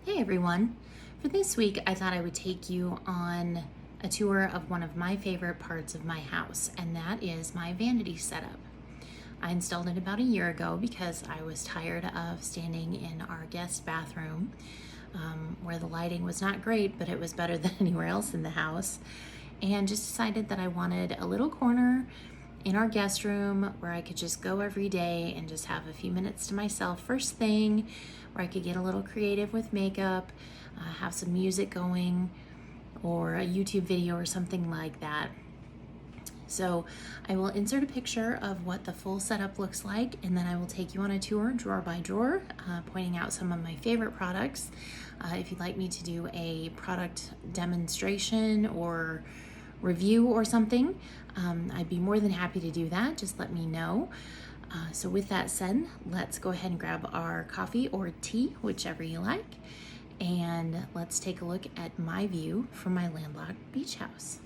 Hey everyone! For this week, I thought I would take you on a tour of one of my favorite parts of my house, and that is my vanity setup. I installed it about a year ago because I was tired of standing in our guest bathroom where the lighting was not great, but it was better than anywhere else in the house, and just decided that I wanted a little corner in our guest room where I could just go every day and just have a few minutes to myself first thing, where I could get a little creative with makeup, have some music going, or a YouTube video or something like that. So I will insert a picture of what the full setup looks like, and then I will take you on a tour drawer by drawer, pointing out some of my favorite products. If you'd like me to do a product demonstration or review or something, I'd be more than happy to do that. Just let me know. So with that said, let's go ahead and grab our coffee or tea, whichever you like, and let's take a look at my view from my landlocked beach house.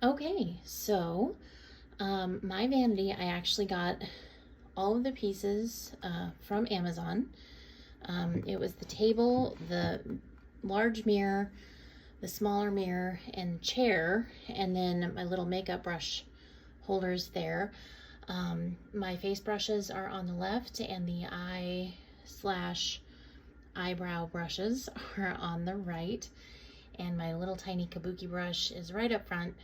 Okay, so my vanity, I actually got all of the pieces from Amazon. It was the table, the large mirror, the smaller mirror and chair, and then my little makeup brush holders there. My face brushes are on the left, and the eyebrow brushes are on the right. And my little tiny kabuki brush is right up front,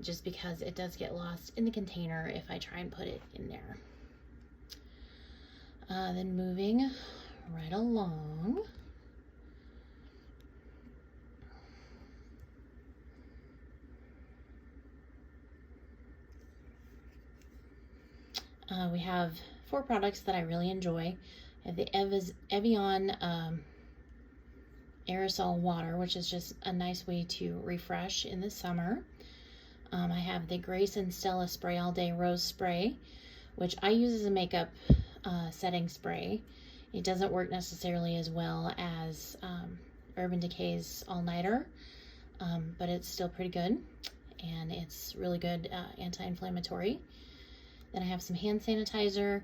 just because it does get lost in the container if I try and put it in there. Then moving right along, we have 4 products that I really enjoy. I have the Evian aerosol water, which is just a nice way to refresh in the summer. I have the Grace and Stella Spray All Day Rose Spray, which I use as a makeup setting spray. It doesn't work necessarily as well as Urban Decay's All Nighter, but it's still pretty good, and it's really good anti-inflammatory. Then I have some hand sanitizer,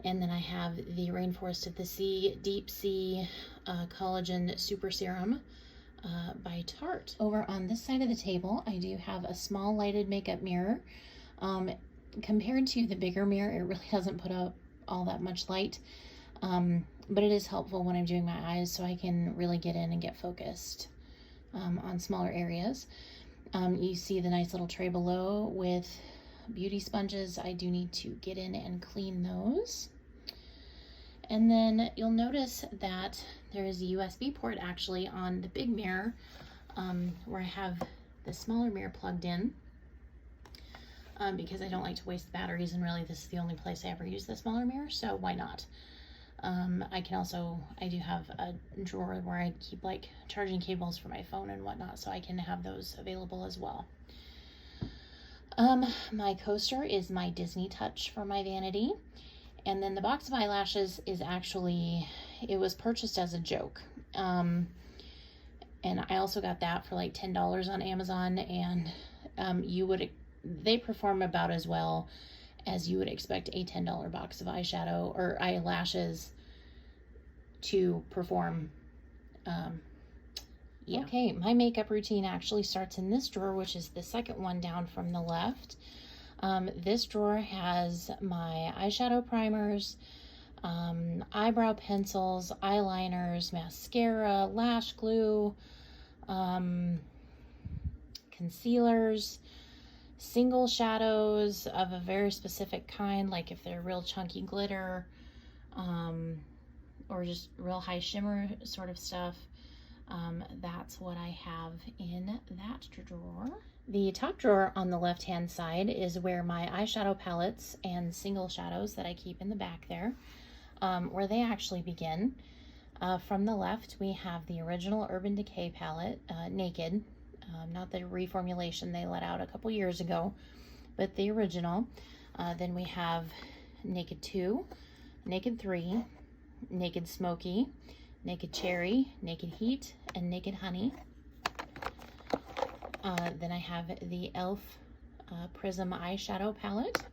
and then I have the Rainforest of the Sea Deep Sea Collagen Super Serum by Tarte. Over on this side of the table, I do have a small lighted makeup mirror. Compared to the bigger mirror, it really doesn't put up all that much light, but it is helpful when I'm doing my eyes, so I can really get in and get focused on smaller areas. You see the nice little tray below with beauty sponges. I do need to get in and clean those. And then you'll notice that there is a USB port actually on the big mirror, where I have the smaller mirror plugged in, because I don't like to waste batteries, and really this is the only place I ever use the smaller mirror, so why not? I do have a drawer where I keep like charging cables for my phone and whatnot, so I can have those available as well. My coaster is my Disney Touch for my vanity. And then the box of eyelashes is actually, it was purchased as a joke. And I also got that for like $10 on Amazon, and they perform about as well as you would expect a $10 box of eyeshadow or eyelashes to perform. Yeah. Okay, my makeup routine actually starts in this drawer, which is the second one down from the left. This drawer has my eyeshadow primers, eyebrow pencils, eyeliners, mascara, lash glue, concealers, single shadows of a very specific kind, like if they're real chunky glitter, or just real high shimmer sort of stuff, that's what I have in that drawer. The top drawer on the left-hand side is where my eyeshadow palettes and single shadows that I keep in the back there, where they actually begin. From the left, we have the original Urban Decay palette, Naked, not the reformulation they let out a couple years ago, but the original. Then we have Naked 2, Naked 3, Naked Smokey, Naked Cherry, Naked Heat, and Naked Honey. Then I have the E.L.F. Prism eyeshadow palette.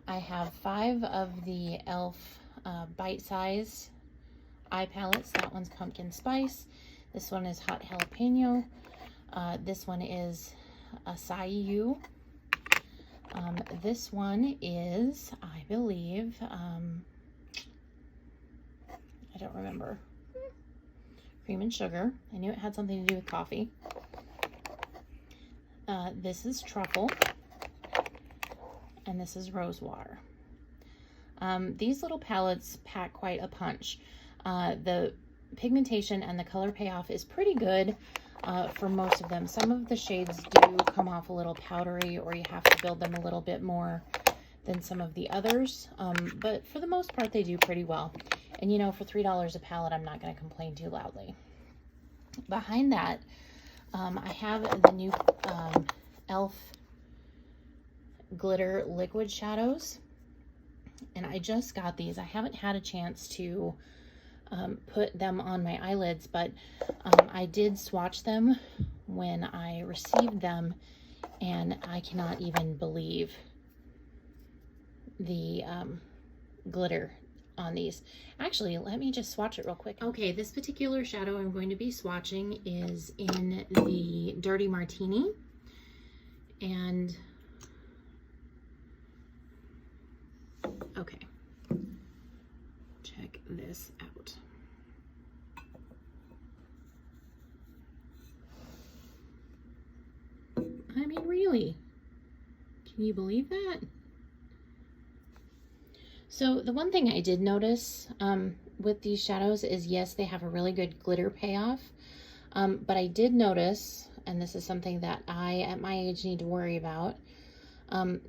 I have 5 of the E.L.F. bite-size eye palettes. That one's Pumpkin Spice. This one is Hot Jalapeno. This one is Acai You. This one is, I believe, I don't remember. Cream and Sugar. I knew it had something to do with coffee. This is Truffle. And this is Rose Water. These little palettes pack quite a punch. The pigmentation and the color payoff is pretty good for most of them. Some of the shades do come off a little powdery, or you have to build them a little bit more than some of the others. But for the most part, they do pretty well. And you know, for $3 a palette, I'm not going to complain too loudly. Behind that, I have the new E.L.F. glitter liquid shadows, and I just got these. I haven't had a chance to put them on my eyelids, but I did swatch them when I received them, and I cannot even believe the glitter on these. Actually, let me just swatch it real quick. Okay, this particular shadow I'm going to be swatching is in the Dirty Martini, and okay, check this out. I mean, really? Can you believe that? So the one thing I did notice with these shadows is, yes, they have a really good glitter payoff, but I did notice, and this is something that I, at my age, need to worry about,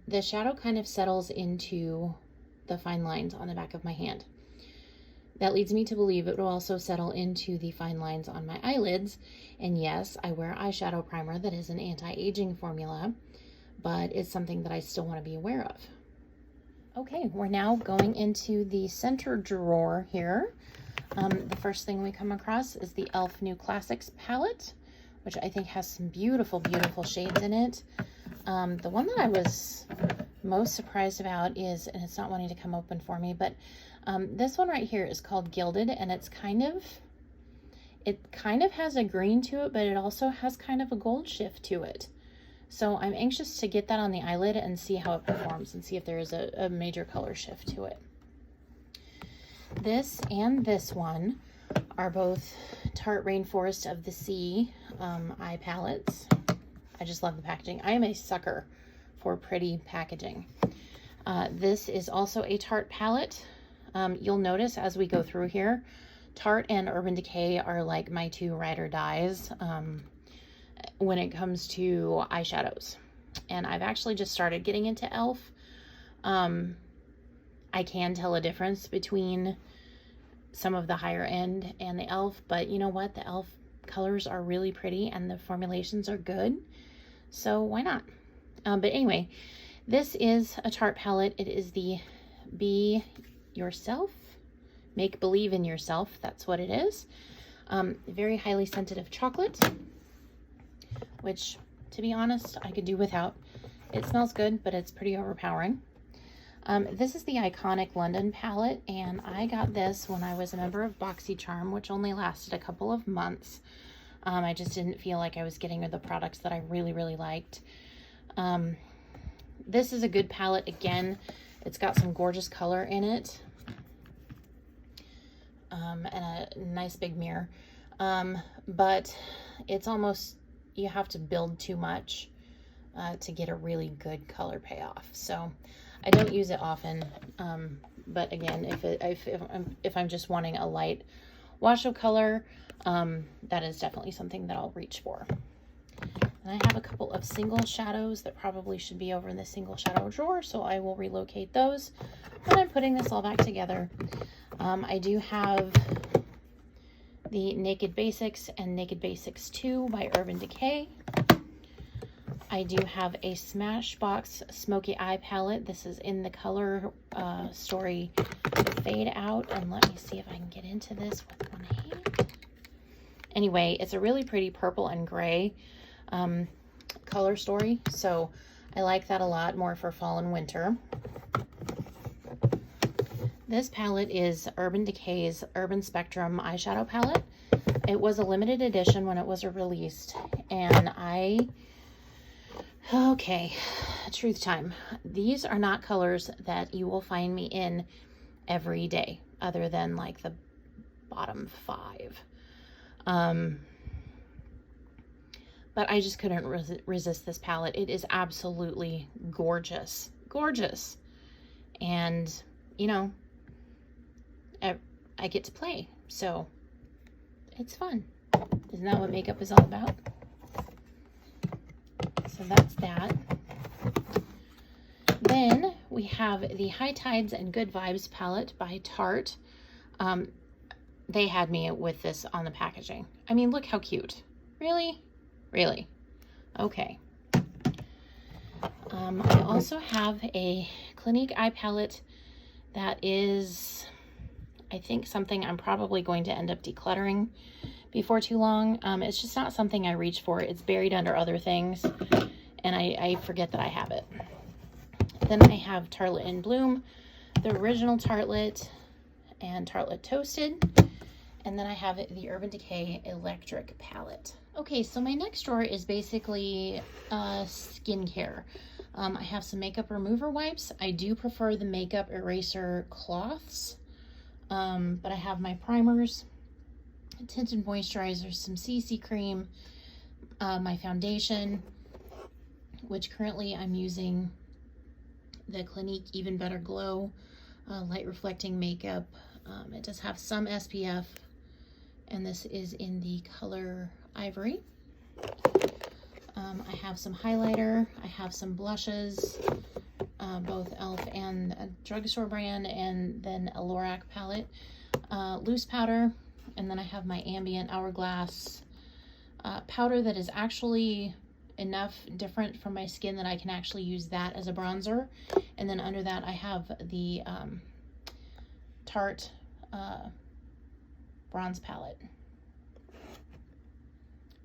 the shadow kind of settles into the fine lines on the back of my hand. That leads me to believe it will also settle into the fine lines on my eyelids. And yes, I wear eyeshadow primer that is an anti-aging formula, but it's something that I still want to be aware of. Okay, we're now going into the center drawer here. The first thing we come across is the E.L.F. New Classics palette, which I think has some beautiful, beautiful shades in it. The one that I was most surprised about is, and it's not wanting to come open for me, but this one right here is called Gilded, and it kind of has a green to it, but it also has kind of a gold shift to it. So I'm anxious to get that on the eyelid and see how it performs and see if there is a major color shift to it. This and this one are both Tarte Rainforest of the Sea eye palettes. I just love the packaging. I am a sucker for pretty packaging. This is also a Tarte palette. You'll notice as we go through here, Tarte and Urban Decay are like my two ride or dies when it comes to eyeshadows. And I've actually just started getting into E.L.F. I can tell a difference between some of the higher end and the E.L.F., but you know what? The E.L.F. colors are really pretty and the formulations are good, so why not? But anyway, this is a Tarte palette. It is the Be Yourself, Make Believe in Yourself. That's what it is. Very highly sensitive chocolate, which, to be honest, I could do without. It smells good, but it's pretty overpowering. This is the Iconic London palette, and I got this when I was a member of BoxyCharm, which only lasted a couple of months. I just didn't feel like I was getting the products that I really, really liked. This is a good palette. Again, it's got some gorgeous color in it, and a nice big mirror. But it's almost, you have to build too much to get a really good color payoff. So I don't use it often, But again, if I'm just wanting a light wash of color, that is definitely something that I'll reach for. And I have a couple of single shadows that probably should be over in the single shadow drawer, so I will relocate those when I'm putting this all back together. I do have the Naked Basics and Naked Basics 2 by Urban Decay. I do have a Smashbox Smokey Eye Palette. This is in the color story Fade Out. And let me see if I can get into this with one hand. Anyway, it's a really pretty purple and gray color story. So I like that a lot, more for fall and winter. This palette is Urban Decay's Urban Spectrum eyeshadow palette. It was a limited edition when it was released, and okay, truth time. These are not colors that you will find me in every day, other than like the bottom 5. But I just couldn't resist this palette. It is absolutely gorgeous, gorgeous. And, you know, I get to play, so it's fun. Isn't that what makeup is all about? So that's that. Then we have the High Tides and Good Vibes palette by Tarte. They had me with this on the packaging. I mean, look how cute. Really? Really? Okay. I also have a Clinique eye palette that is, I think, something I'm probably going to end up decluttering before too long. It's just not something I reach for. It's buried under other things, and I forget that I have it. Then I have Tartelette in Bloom, the original Tartelette, and Tartelette Toasted. And then I have the Urban Decay Electric palette. Okay, so my next drawer is basically skincare. I have some makeup remover wipes. I do prefer the makeup eraser cloths, but I have my primers, tinted moisturizers, some CC cream, my foundation, which currently I'm using the Clinique Even Better Glow light reflecting makeup. It does have some SPF, and this is in the color Ivory. I have some highlighter, I have some blushes, both E.L.F. and a drugstore brand, and then a Lorac palette, loose powder, and then I have my Ambient Hourglass powder that is actually enough different from my skin that I can actually use that as a bronzer. And then under that I have the Tarte bronze palette.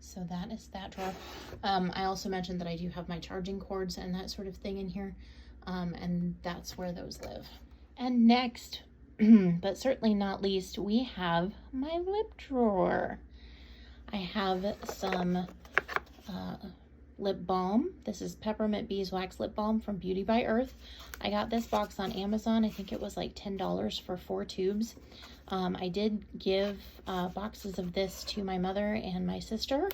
So that is that drawer. I also mentioned that I do have my charging cords and that sort of thing in here, and that's where those live. And next, but certainly not least, we have my lip drawer. I have some lip balm. This is Peppermint Beeswax Lip Balm from Beauty by Earth. I got this box on Amazon. I think it was like $10 for 4 tubes. I did give boxes of this to my mother and my sister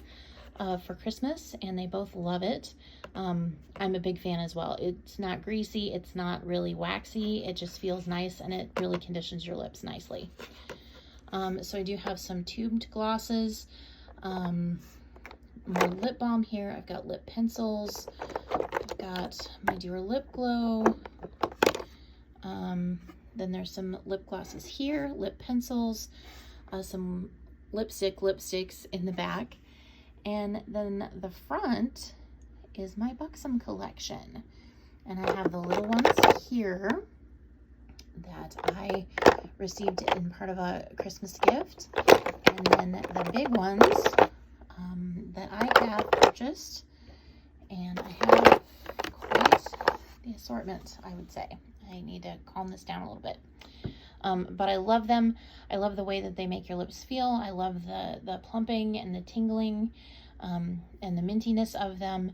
for Christmas, and they both love it. I'm a big fan as well. It's not greasy, it's not really waxy, it just feels nice, and it really conditions your lips nicely. So I do have some tubed glosses, more lip balm here. I've got lip pencils, I've got my Dear Lip Glow, then there's some lip glosses here, lip pencils, some lipsticks in the back, and then the front is my Buxom collection. And I have the little ones here that I received in part of a Christmas gift, and then the big ones that I have purchased, and I have quite the assortment, I would say. I need to calm this down a little bit. But I love them. I love the way that they make your lips feel. I love the plumping and the tingling, and the mintiness of them.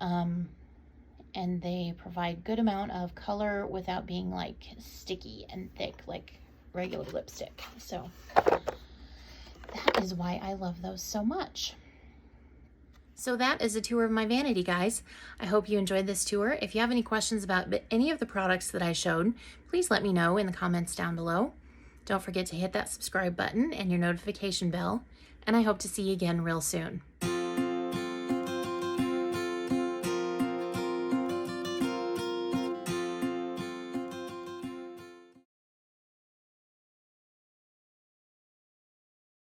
And they provide good amount of color without being like sticky and thick like regular lipstick. So that is why I love those so much. So that is a tour of my vanity, guys. I hope you enjoyed this tour. If you have any questions about any of the products that I showed, please let me know in the comments down below. Don't forget to hit that subscribe button and your notification bell, and I hope to see you again real soon.